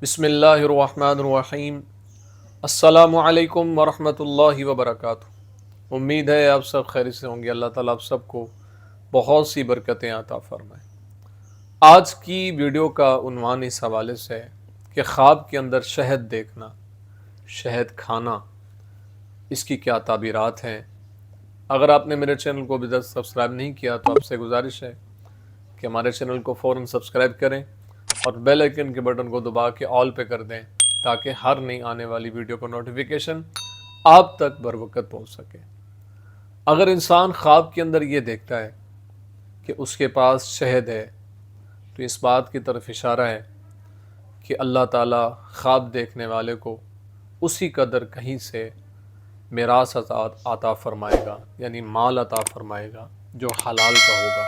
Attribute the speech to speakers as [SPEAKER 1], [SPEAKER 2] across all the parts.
[SPEAKER 1] بسم اللہ الرحمن الرحیم۔ السلام علیکم ورحمۃ اللہ وبرکاتہ۔ امید ہے آپ سب خیر سے ہوں گے۔ اللہ تعالیٰ آپ سب کو بہت سی برکتیں عطا فرمائے۔ آج کی ویڈیو کا عنوان اس حوالے سے ہے کہ خواب کے اندر شہد دیکھنا، شہد کھانا، اس کی کیا تعبیرات ہیں۔ اگر آپ نے میرے چینل کو ابھی تک سبسکرائب نہیں کیا تو آپ سے گزارش ہے کہ ہمارے چینل کو فوراً سبسکرائب کریں اور بیل آئیکن کے بٹن کو دبا کے آل پہ کر دیں تاکہ ہر نئی آنے والی ویڈیو کا نوٹیفیکیشن آپ تک بر وقت پہنچ سکے۔ اگر انسان خواب کے اندر یہ دیکھتا ہے کہ اس کے پاس شہد ہے تو اس بات کی طرف اشارہ ہے کہ اللہ تعالیٰ خواب دیکھنے والے کو اسی قدر کہیں سے میراث عطا فرمائے گا، یعنی مال عطا فرمائے گا جو حلال کا ہوگا۔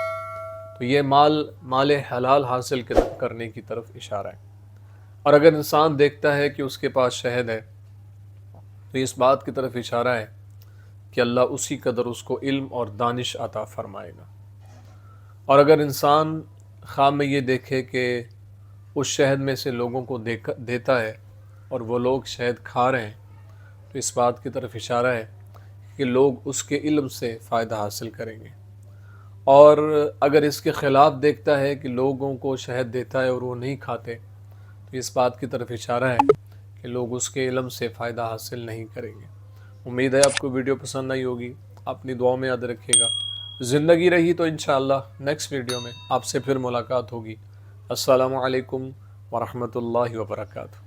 [SPEAKER 1] تو یہ مال حلال حاصل کرنے کی طرف اشارہ ہے۔ اور اگر انسان دیکھتا ہے کہ اس کے پاس شہد ہے تو اس بات کی طرف اشارہ ہے کہ اللہ اسی قدر اس کو علم اور دانش عطا فرمائے گا۔ اور اگر انسان خواب میں یہ دیکھے کہ اس شہد میں سے لوگوں کو دیتا ہے اور وہ لوگ شہد کھا رہے ہیں تو اس بات کی طرف اشارہ ہے کہ لوگ اس کے علم سے فائدہ حاصل کریں گے۔ اور اگر اس کے خلاف دیکھتا ہے کہ لوگوں کو شہد دیتا ہے اور وہ نہیں کھاتے تو اس بات کی طرف اشارہ ہے کہ لوگ اس کے علم سے فائدہ حاصل نہیں کریں گے۔ امید ہے آپ کو ویڈیو پسند آئی ہوگی، اپنی دعاؤں میں یاد رکھیے گا۔ زندگی رہی تو انشاءاللہ نیکسٹ ویڈیو میں آپ سے پھر ملاقات ہوگی۔ السلام علیکم ورحمۃ اللہ وبرکاتہ۔